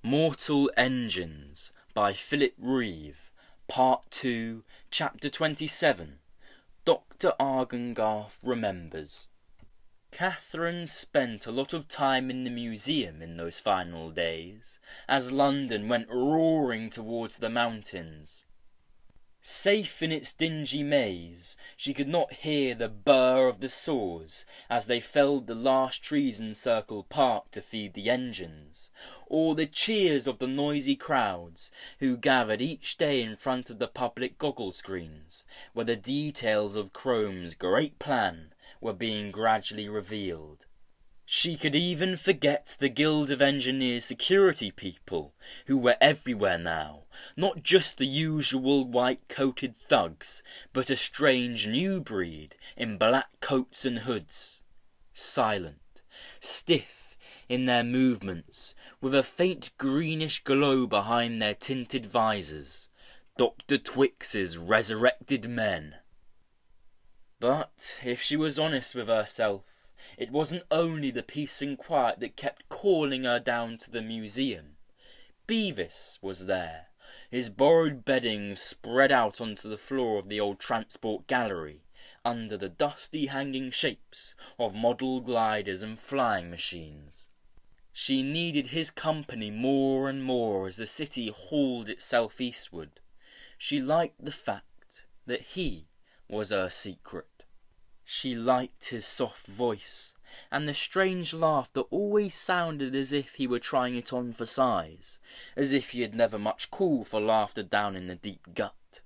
Mortal Engines by Philip Reeve, Part 2, Chapter 27. Dr.Arkengarth Remembers. Catherine spent a lot of time in the museum in those final days, as London went roaring towards the mountains. Safe in its dingy maze, she could not hear the burr of the saws as they felled the last trees in Circle Park to feed the engines, or the cheers of the noisy crowds who gathered each day in front of the public goggle screens, where the details of Chrome's great plan were being gradually revealed. She could even forget the Guild of Engineers security people, who were everywhere now, not just the usual white-coated thugs, but a strange new breed in black coats and hoods. Silent, stiff in their movements, with a faint greenish glow behind their tinted visors. Dr. Twix's resurrected men. But if she was honest with herself, it wasn't only the peace and quiet that kept calling her down to the museum. Beavis was there, his borrowed bedding spread out onto the floor of the old transport gallery, under the dusty hanging shapes of model gliders and flying machines. She needed his company more and more as the city hauled itself eastward. She liked the fact that he was her secret. She liked his soft voice, and the strange laugh that always sounded as if he were trying it on for size, as if he had never much call for laughter down in the deep gut.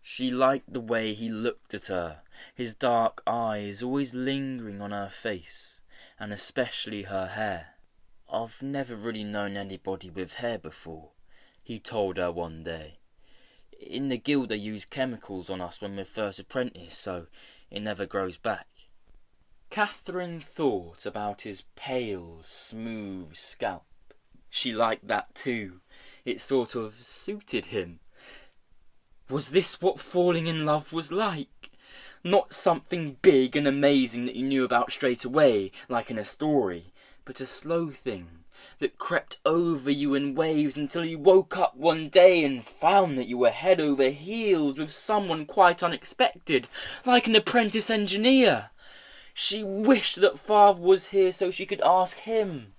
She liked the way he looked at her, his dark eyes always lingering on her face, and especially her hair. "I've never really known anybody with hair before," he told her one day. "In the guild they use chemicals on us when we're first apprenticed, so it never grows back." Catherine thought about his pale, smooth scalp. She liked that too. It sort of suited him. Was this what falling in love was like? Not something big and amazing that you knew about straight away, like in a story, but a slow thing that crept over you in waves until you woke up one day and found that you were head over heels with someone quite unexpected, like an apprentice engineer. She wished that Father was here so she could ask him.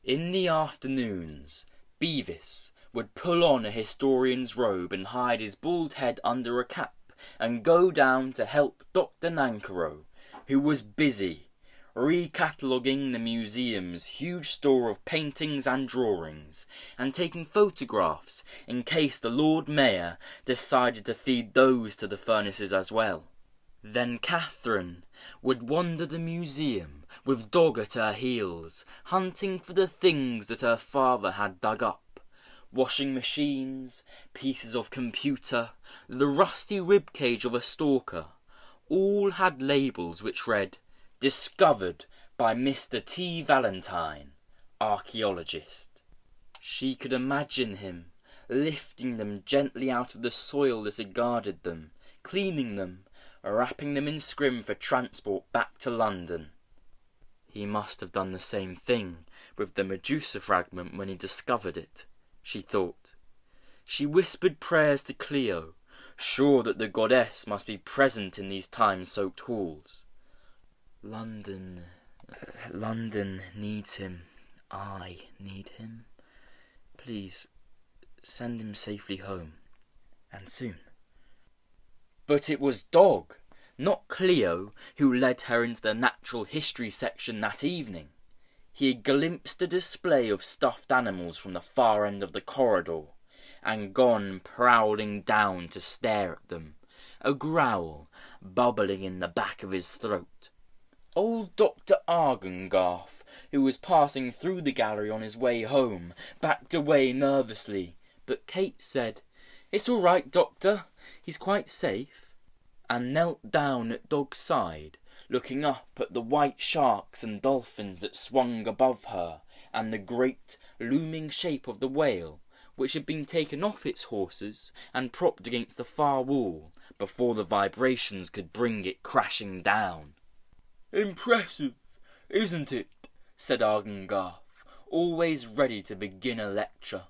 In the afternoons, Beavis would pull on a historian's robe and hide his bald head under a cap and go down to help Dr. Nankoro, who was busy recataloguing the museum's huge store of paintings and drawings, and taking photographs in case the Lord Mayor decided to feed those to the furnaces as well. Then Catherine would wander the museum with Dog at her heels, hunting for the things that her father had dug up. Washing machines, pieces of computer, the rusty ribcage of a stalker, all had labels which read, "Discovered by Mr. T. Valentine, archaeologist." She could imagine him lifting them gently out of the soil that had guarded them, cleaning them, wrapping them in scrim for transport back to London. He must have done the same thing with the Medusa fragment when he discovered it, she thought. She whispered prayers to Cleo, sure that the goddess must be present in these time-soaked halls. London needs him. I need him. Please, send him safely home, and soon. But it was Dog, not Cleo, who led her into the natural history section that evening. He had glimpsed a display of stuffed animals from the far end of the corridor, and gone prowling down to stare at them, a growl bubbling in the back of his throat. Old Dr. Arkengarth, who was passing through the gallery on his way home, backed away nervously, but Kate said, "It's all right, Doctor, he's quite safe," and knelt down at Dog's side, looking up at the white sharks and dolphins that swung above her, and the great, looming shape of the whale, which had been taken off its horses and propped against the far wall before the vibrations could bring it crashing down. "Impressive, isn't it?" said Argan Garth, always ready to begin a lecture.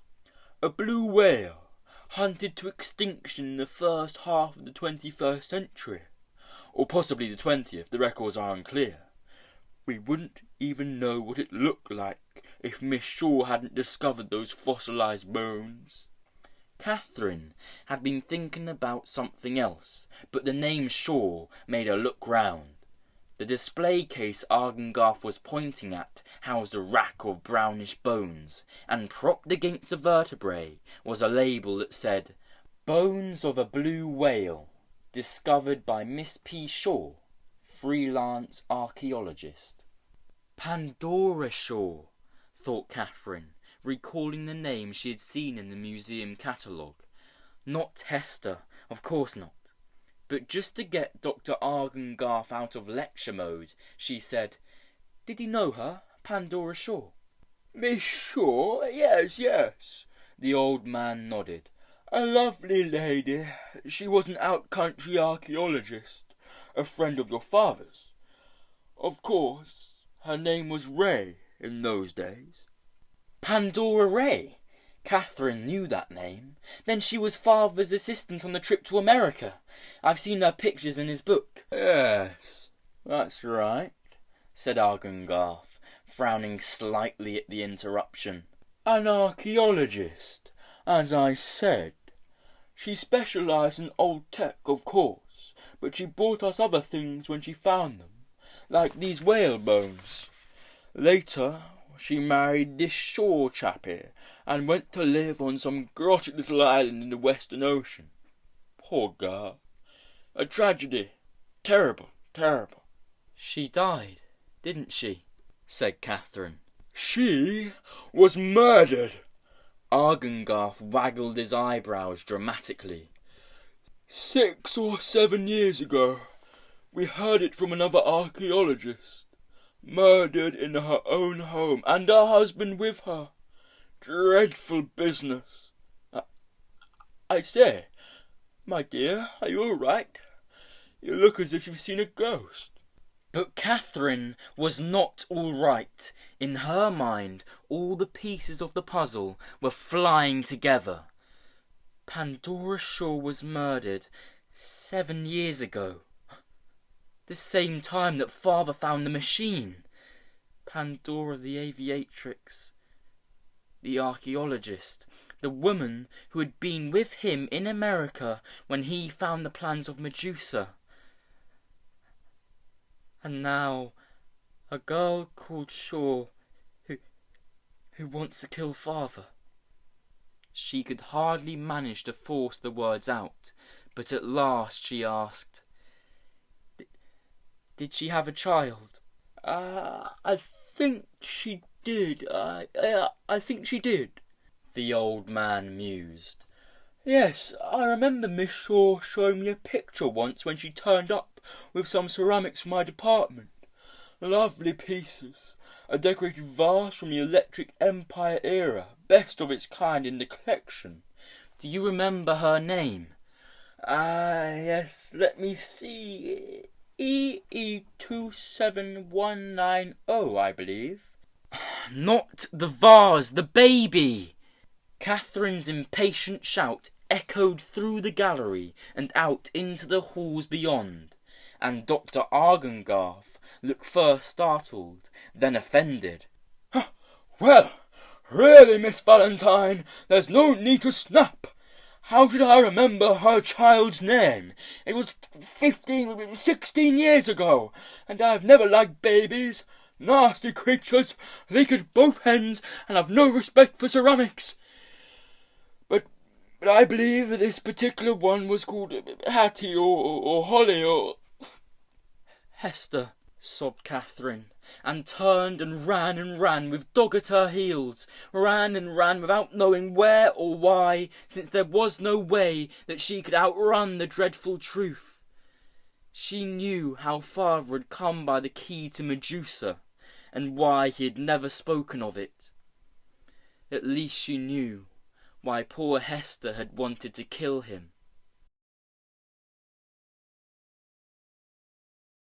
A blue whale, hunted to extinction in the first half of the 21st century. Or possibly the 20th, the records are unclear. We wouldn't even know what it looked like if Miss Shaw hadn't discovered those fossilized bones. Catherine had been thinking about something else, but the name Shaw made her look round. The display case Arkengarth was pointing at housed a rack of brownish bones, and propped against the vertebrae was a label that said, "Bones of a blue whale, discovered by Miss P. Shaw, freelance archaeologist." Pandora Shaw, thought Catherine, recalling the name she had seen in the museum catalogue. Not Hester, of course not. But just to get Dr. Arkengarth out of lecture mode, she said, "Did he know her, Pandora Shaw?" "Miss Shaw? Yes. The old man nodded. "A lovely lady. She was an out-country archaeologist, a friend of your father's. Of course, her name was Ray in those days." Pandora Ray? Catherine knew that name. Then she was father's assistant on the trip to America. I've seen her pictures in his book. "Yes, that's right," said Argangarth, frowning slightly at the interruption. "An archaeologist, as I said. She specialised in old tech, of course, but she brought us other things when she found them, like these whale bones. Later, she married this Shaw chap here, and went to live on some grotty little island in the Western Ocean. Poor girl. A tragedy. Terrible. "She died, didn't she?" said Catherine. "She was murdered." Argangarth waggled his eyebrows dramatically. 6 or 7 years ago, we heard it from another archaeologist. Murdered in her own home, and her husband with her. Dreadful business. I say, my dear, are you all right? You look as if you've seen a ghost." But Catherine was not all right. In her mind, all the pieces of the puzzle were flying together. Pandora Shaw was murdered 7 years ago. The same time that father found the machine. Pandora the aviatrix, the archaeologist, the woman who had been with him in America when he found the plans of Medusa. And now, a girl called Shaw who wants to kill father. She could hardly manage to force the words out, but at last she asked, "Did she have a child?" I think she did. I think she did." The old man mused. "Yes, I remember Miss Shaw showing me a picture once when she turned up with some ceramics from my department. Lovely pieces. A decorated vase from the Electric Empire era, best of its kind in the collection." "Do you remember her name?" Yes, let me see. EE27190, I believe." "Not the vase, the baby!" Catherine's impatient shout echoed through the gallery and out into the halls beyond, and Dr. Arkengarth looked first startled, then offended. "Well, really, Miss Valentine, there's no need to snap. How should I remember her child's name? It was 16 years ago, and I've never liked babies. Nasty creatures, leak at both ends, and have no respect for ceramics. But I believe this particular one was called Hattie or Holly or..." "Hester," sobbed Catherine, and turned and ran with dog at her heels, ran without knowing where or why, since there was no way that she could outrun the dreadful truth. She knew how father had come by the key to Medusa, and why he had never spoken of it. At least she knew why poor Hester had wanted to kill him.